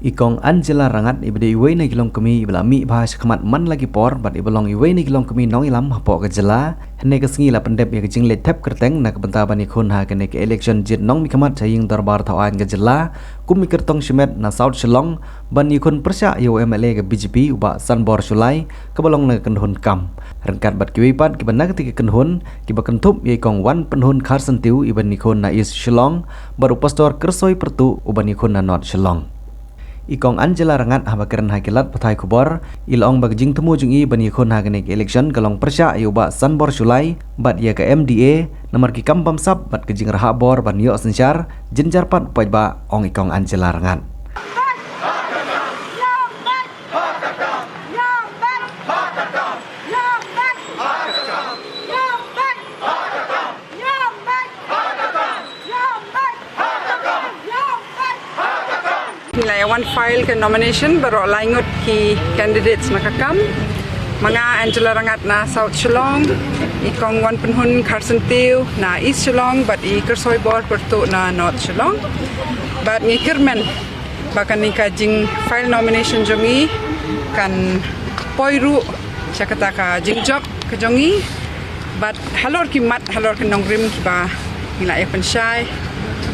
Ikong Angela Rangat ibade iwe na gilong kami ibala mi bahas kemat man lagi por bat ibalong iwe na gilong kami nong ilam hapo kejela hene kesengi la pendep ya kejing le tap kerteng na kebenta bani khun ha kene ke election jit nong mi kemat saying darbar thawan kejela kum mi kertong shimet na South Shillong bani khun persya yo MLA ke BJP uba Sanbor Sulai kebalong na kenhun kam rengkat bat kiwipat ki bana ketika kenhun ki bakentup ye kong wan penhun Carson Tiu ibani khun na East Shillong baru pastor kersoi pertu ubani khun na North Shillong. Ikong Angela Rangat habakeran hakilat patai kubor ilong bagjing temu jungi bani khun hagane election kalong persya yuba Sanbor Sulai bat ya ke MDA nomor ki kampam sab bat kejing rahabor ban yo sensyar jenjar pat pajba ong ikong Angela Rangat. Nilai one file ke nomination baru laingut ki candidates nakakam mga Angela Rangat na South Shillong ikong wan penhun Carson Tiu na East Shillong but i kersoi bor pertu na North Shillong but ngikirmen bakan ni kajing file nomination jongi kan poiru syakata ka jingjok ke jongi but halor ki mat halor ke nongrim ki ba nilai pensyai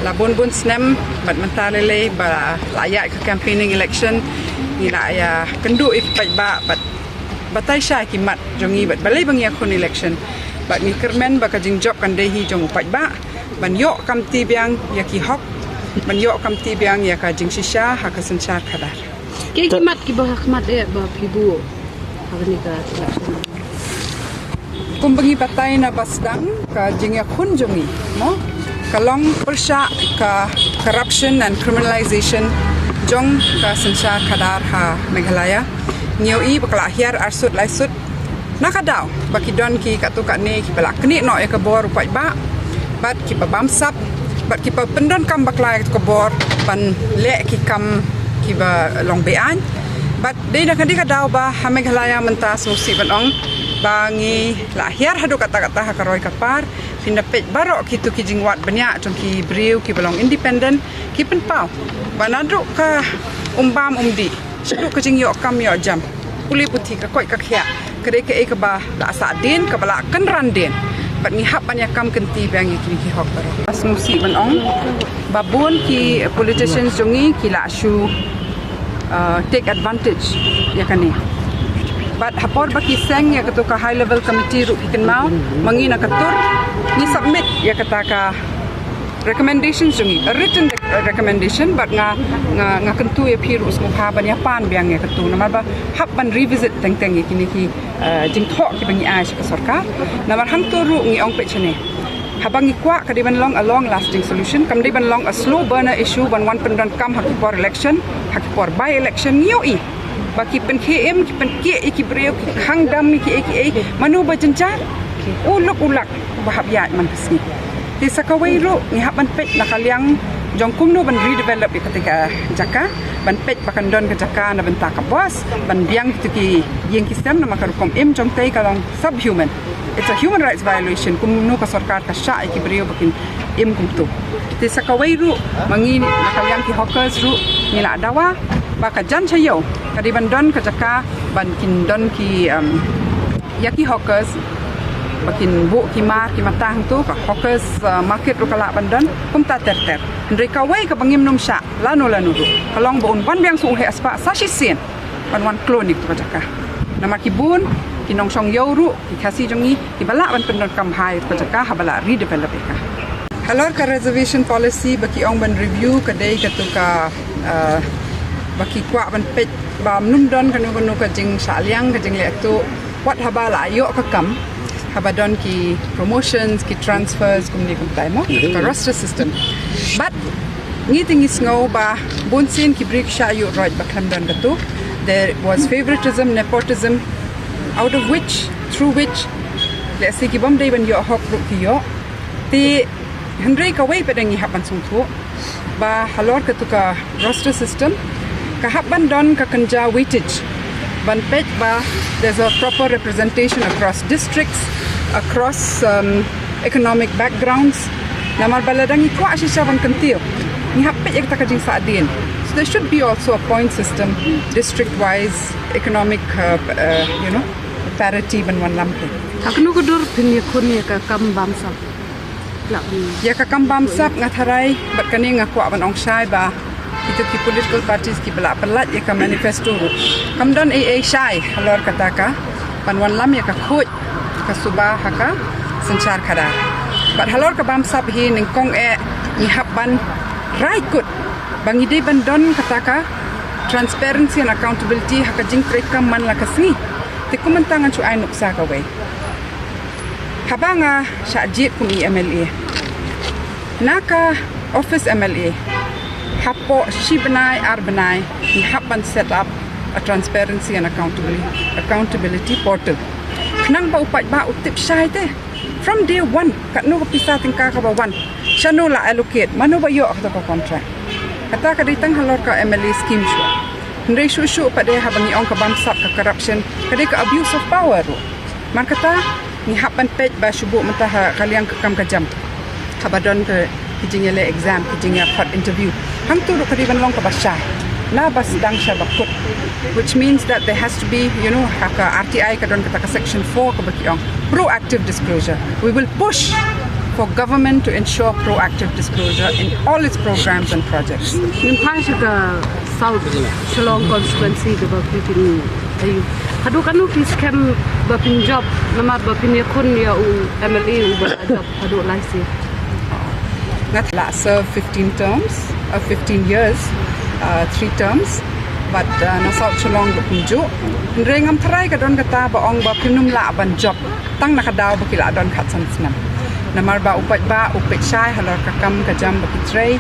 labun bun snem bat mentalele ba layak ke campaigning election nila ya kendu ipat ba bat batai sha kimat jongi bat balai bang yakun election bat ni kermen ba ka jingjok kan dehi jong upat ba ban yok kam ti biang ya ki hok ban yok kam ti biang ya ka jing shisha ha ka sanchar khadar ke kimat ki ba khmat e ba pibu agni ka election kumbangi batai na basdang ka jing yakun jongi mo kalong persya ka corruption and criminalization jong ka sanchar khadar ha Meghalaya ngiau i bakla hiar arsut laisut nakadaw bakidon ki katuka ne ki balak ni no ya kabor upai ba bat ki babam sap bat ki pendon kam bakla ka bor ban le ki kam ki ba long bean bat de na kadi kadaw ba ha Meghalaya mentas musi banong bangi lahir hadu kata-kata ha karoi kapar pindapet barok kitu ki jingwat banyak jong ki briu ki belong independent ki penpau banaduk ka umbam umdi seduk ke jing yok kam yok jam uli putih ka koi ka khia kede ke ka ba la sa din ka bala kan ran din bat ni hap banyak kam kenti bang ki hok baro asmusi banong babun ki politicians jongi ki la shu take advantage ya kani but hapor baki seng ya ketua high level committee ru ikan mau mangina katur ni submit ya kata ka recommendations jungi a written recommendation but nga kentu ya piru semua ha ban ya pan biang ya ketu nama ba hap ban revisit teng ya kini ki jing thok ki bangi ai ka sarkar nama hang tu ru ngi ong pe chene habang ikwa kadi ban long a long lasting solution kam di ban long a slow burner issue ban one pendon kam hak for election hak for by election nioi baki pen KM ki pen ke ki breu ki khang dam ki manu ba jenjar uluk ulak bahab ya man pesni ti sakawai ru ni hab ban pet nakaliang jongkum no ban redevelop ketika jaka ban pet bakan don ke jaka na benta ka bos ban biang ki yeng ki system na makarukom im jong tai kalong subhuman it's a human rights violation kum no ka sarkar ka sha ki breu bakin im kum tu ti sakawai ru mangi nakaliang ki hawkers ru ni la dawa baka jan chayo kadi bandon ka jaka ban kin don ki yaki hawkers bakin bu ki mar ki matang tu ka hawkers market ru kala bandon kum ta ter ndreka wai ka bangim num sha lanu ru kalong bon ban biang su he aspa sashi sin ban wan klonik tu ka jaka nama ki bun ki nong song yo ru ki khasi jongi ki bala ban pendon kam hai ka jaka ha bala redevelop ka halor ka reservation policy baki ong ban review ka dei ka tu ka baki kwa ban pet ba num don kanu ka jing saliang ka jing le tu wat habala yo ka kam habadon ki promotions ki transfers kumni kum taimo ka roster system but ngiting is ngo ba bunsin ki break sha yo right ba khamdan tu there was favoritism nepotism out of which through which let's say ki bom dei ban yo hok ru ki yo ti hendrei ka wei pedangi haban sung thu ba halor ka tu ka roster system kahaban don ka kanja weightage ban pet ba there's a proper representation across districts across economic backgrounds namar baladangi kwa shisha ban kantiu ni happet ek takajing sa din there should be also a point system, district-wise, economic, parity ban wan lam ke. Taknu ko dur pinya kunya ka kambam sa. La. Ya ka kambam sap ngatharai bat kani ngaku ban ong shai ba itu ki political parties ki belak pelat ya ka manifesto ru. Kamdan shai halor kata ka ban wan lam ya ka khoj ka suba haka sanchar khada. Bat halor ka bam sap hi ning kong ni hab ban right good. Bang ide ban don kata ka transparency and accountability haka jing treka man la kasni. Ti kumantangan chu ai nuksa ka we. Habanga syajit kum MLA. Naka office MLA. Hapo shibanai arbanai ni hapan set up a transparency and accountability portal. Nang ba upat ba utip syai te. From day one, kat no pisa tingka ka ba one. Syano la allocate, mano ba yo ka contract. Kata ka ditang halor ka MLA scheme shwa. Ndai shu pada habangi ong ka bamsap ka corruption, kada ka abuse of power ro. Mar kata ni hapan pej ba syubuk mentah kalian kekam kajam. Habadon ke kijingele exam, kijinga hot interview. Hang tu ro kadiban long ka basya. Na bas dang sya bakut. Which means that there has to be, haka RTI kadon kata ka section 4 ka bakiong proactive disclosure. We will push for government to ensure proactive disclosure in all its programs and projects. Nimpai ka South Shillong constituency ke bapin ayu. Hadu kanu ki scam bapin job namar bapin ya kun ya u MLA u job hadu laisi. Not last serve 15 terms, 15 years, 3 terms. But na South Shillong bapin jo. Nrengam try ka don kata ba ong bapin num la ban job. Tang nakadaw bakila don khat sansnam. Namar ba upat syai halor kakam kajam bakitray.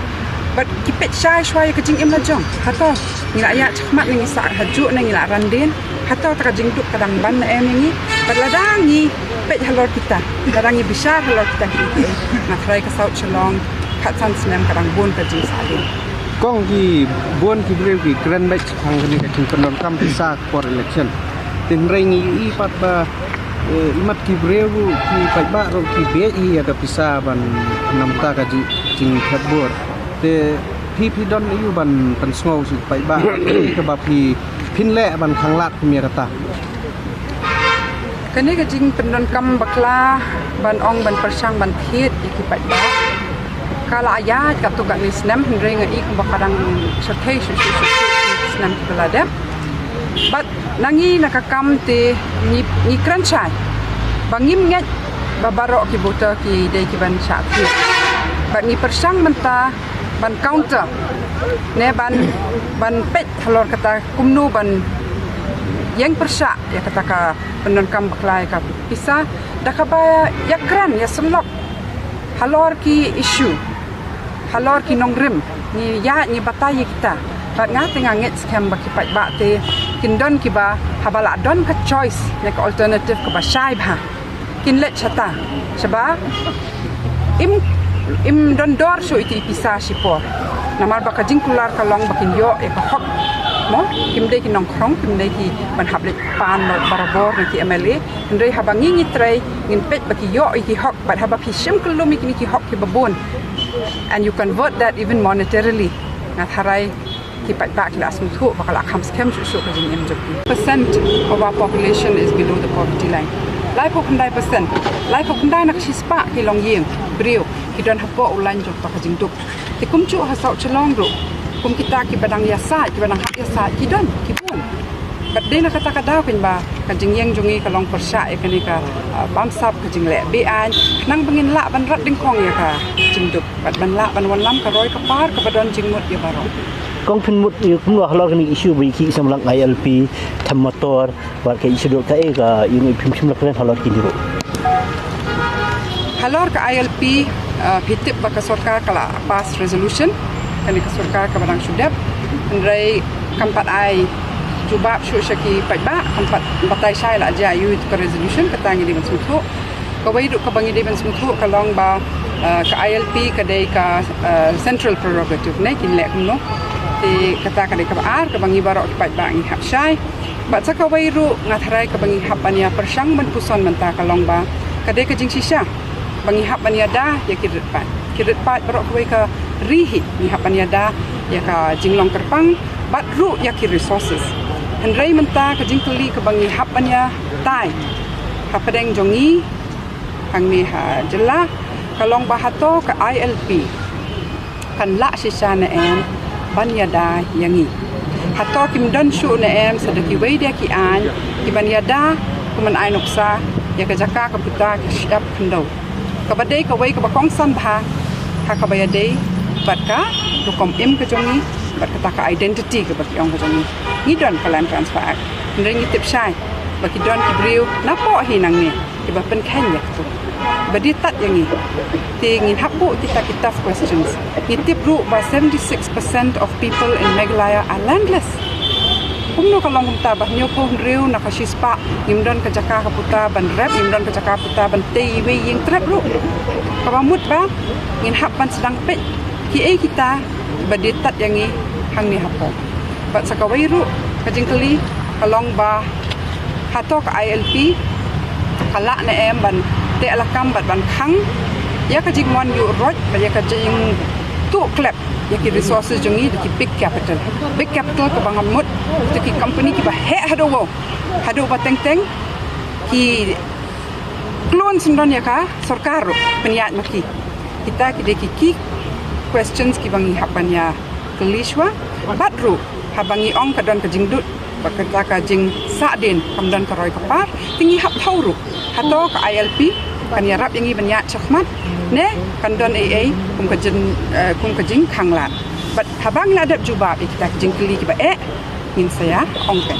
But kipet syai shwai kajing im la jong. Hato ngila ya chakmat nang isa haju nang ngila randin. Hato ta kajing duk kadang ban na emingi. But ladangi pet halor kita. Ladangi bisar halor kita ki. Nakray ka South Shillong khat sansnam kadang bun kajing salin. Kong ki buon ki breu ki grand match hang ni ka chung penon kam pisa for election. Tin rengi I pat ba imat ki breu ki pat ba ro ki be I ada pisa ban namta ka jing khatbor. Te pi don yu ban pan small si pat ba ka ba pi pin le ban khang lat mi kata. Kani ka jing penon kam bakla ban ong ban persang ban thit ki pat ba. Kala ayat katu kat ni senam ringa I bakadang sertai senam belada. But nangi nakakam te ni kranchai. Bangim ngat babarok ki bota ki dei ki ban sat. But ni persang menta ban counter. Ne ban pet halor kata kumnu ban yang persa ya kata ka penon kam baklai ka pisa dakabaya yakran ya semlok halor ki issue. Halor ki nongrim ni ya ni batai kita. Bat nga tengah nget scam baki pat ba te kindon ki ba habala don ka choice ne ka alternative ka ba shai ba. Kin let chata. Seba im don dor so iti pisa sipor. Namar ba ka jingkular ka long bakin yo e ka hok. Mo kim de ki nong krong kim de ki ban hablet pan barabor ne ki MLA ndrei habangi ni trai ngin pet baki yo iki hok bat haba pi sim kulumi ki hok ki babon. And you convert that even monetarily. Natharai ki pat ba ki asmu thu bakala kham scam shu ka jing MJP. Percent of our population is below the poverty line. Lai po kandai percent. Lai po kandai nak sispa ki long yeng brio ki don hapo ulan jok ka jing duk. Ti kum chu ha South Shillong ru. Kum kita ki badang yasa ki badang hak yasa ki don ki pun. But dia nak kata kadaw kin ba ka jing yeng jungi ka long persya e kani ka bam sap ka jing le bi an nang bangin la ban rat ding khong ya ka jing duk bat ban la ban wan lam ka roi ka par ka badon jing mut ya baro. Kong pin mut yu kumlo halor ni issue bi ki samlang ILP tham motor war ke issue dok ka yung phim phim lakren halor ki diro. Halor ka ILP pitip ba ka sarkar kala pass resolution kani ka sarkar ka badang sudap ndrai kampat ai jubab shu shaki pajba kampat batai sai la ja yu ka resolution katangi di masutho ka wai du ka bangi di masutho ka long ba ka ILP ka dei ka central prerogative ne kin lek no ti kata ka dei ka ar ka bangi barok pajba ngi hap sai ba sa ka wai ru ngatharai ka bangi hap ania persang man puson menta ka long ba ka dei ka jing sisa bangi hap ania da ya kirit pat barok ka wai ka rihi ni hap ania da ya ka jinglong kerpang bat ru ya ki resources hendrai menta ka jingkeli ke bangi hapanya tai hapadeng jongi hangni ha jela kalong bahato ke ILP kan la sisa na em banyada yangi hato kim dan shu na em sadaki weida ki an ki banyada kuman ai noksa ya ka jaka ka puta ki syap kendo ka badai ka wei ka bakong san bha ha ka bayadai bat ka rukom im ke jongi bat ka ka identity ke bak yong ke jongi ni don kalan transfer act ndai ni tip sai baki don ki briu na po hinang ni ki ba pen khen ya tu badi tat yang ni tingin hapu kita questions ni tip ru by 76% of people in Meghalaya are landless kumno kalong kumta bah nyo ko riu na kasispa nimdon ka jaka ka puta ban rap nimdon ka jaka puta ban tei we yeng trap ru kabamut ba ngin hapan sedang pet ki kita badi tat yang ni hang ni hapo bat sakawai ru kajingkeli kalong ba hato ka ILP kala na em ban te alakam bat ban khang ya ka jing mon yu roj ba ya ka jing tu klep ya ki resources jongi ki big capital ka bangan mut ki company ki ba he hado ba teng teng ki klon sindon ya ka sarkar penyat maki kita ki de ki questions ki bangi hapanya kelishwa batru habangi ong ka don ka jing dut bakata ka jing sa din kamdan karoi kapar tingi hap thauru hato ka ILP kan yarap yangi banyak chakmat ne kan don AA kum ka jing khanglat bat habang ladap juba kita jing keli ki ba ngin saya ongpen